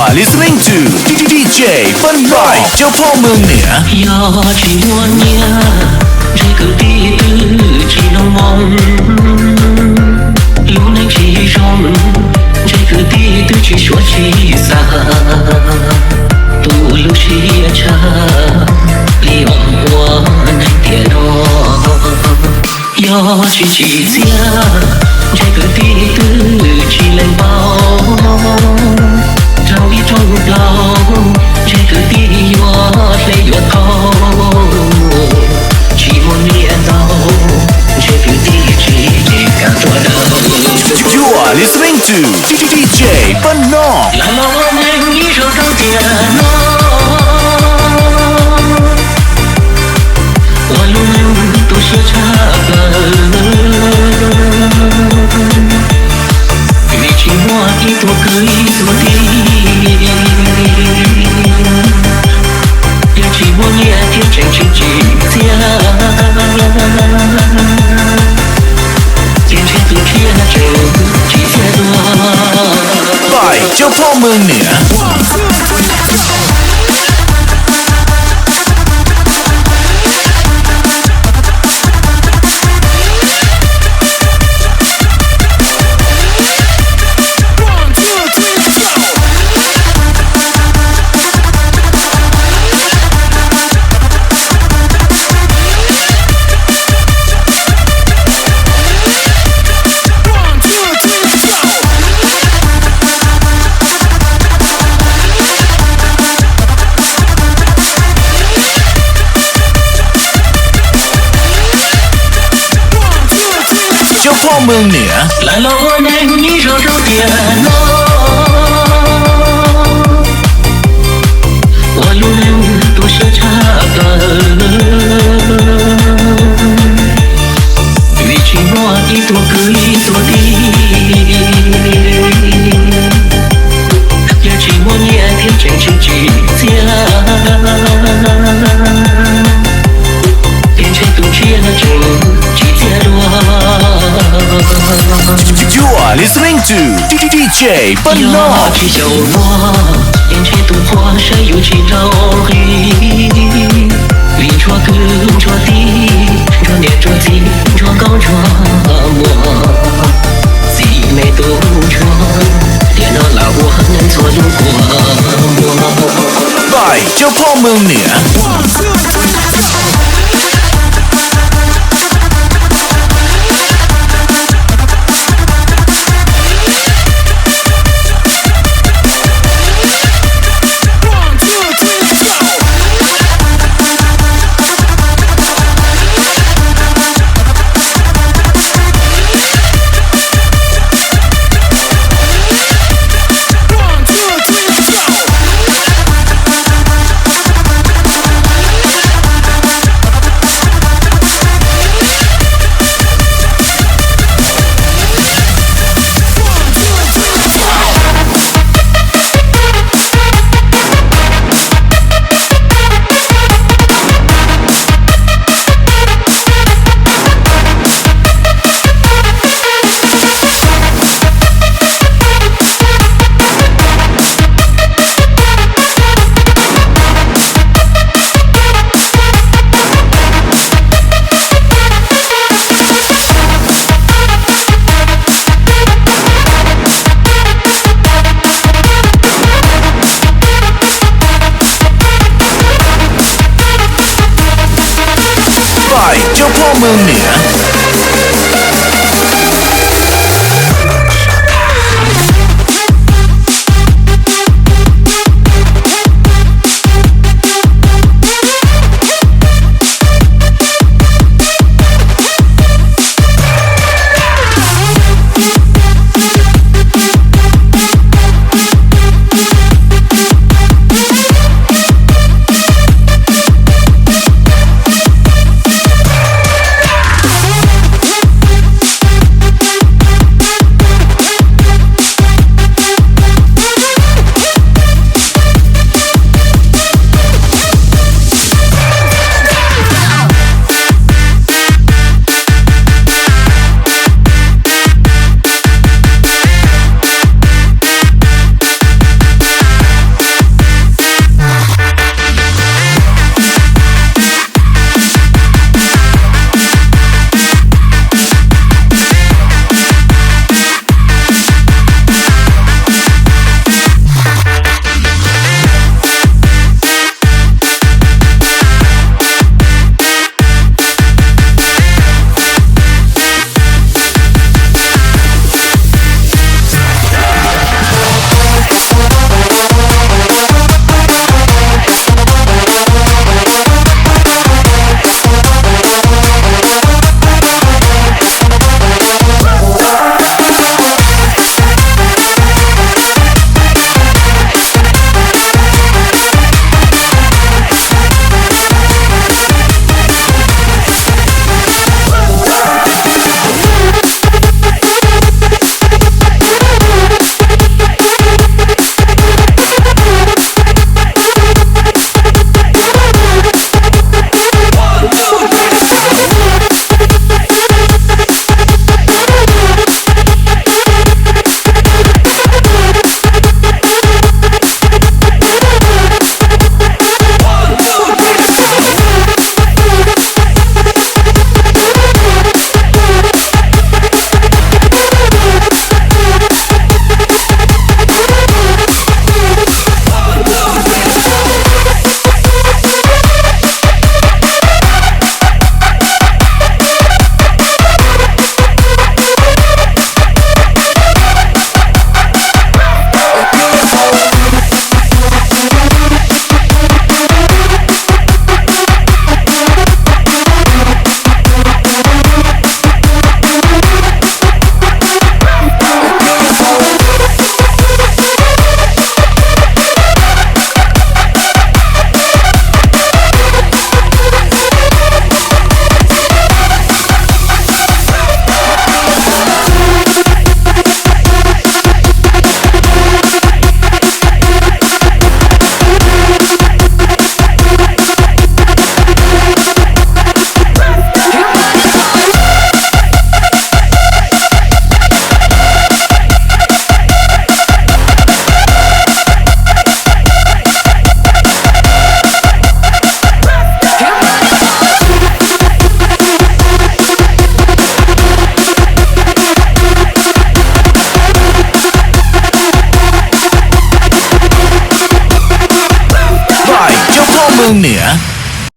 are listening to DJ BanNok เจ้าพ่อเมืองเหนือ要去默念这个地址去龙梦路内其中这个地址去说起撒独路西车离往我难跌落要去几家这个地址去冷包找一种老这个地越累越透寂寞年到这个地址敢做到 You are listening to DJ BanNok 来了我们一首唱电脑我路都是差分你情我一朵可一朵地有寂寞年天真情几家天天都天着几千多 by เจ้าพ่อเมืองเหนือเจ้าพ่อเมืองเหนือ来了我们一首唱电脑我路都是差分与寂寞一朵可一朵地有寂寞年天真情几家变成都天着几千多You are listening to DJ BanNok 去有我眼前灯火谁有几朝黑林着根着地着年着地着高着我细眉都着连着老我能错路过我 by เจ้าพ่อเมืองเหนือเจ้าพ่อเมืองเหนือ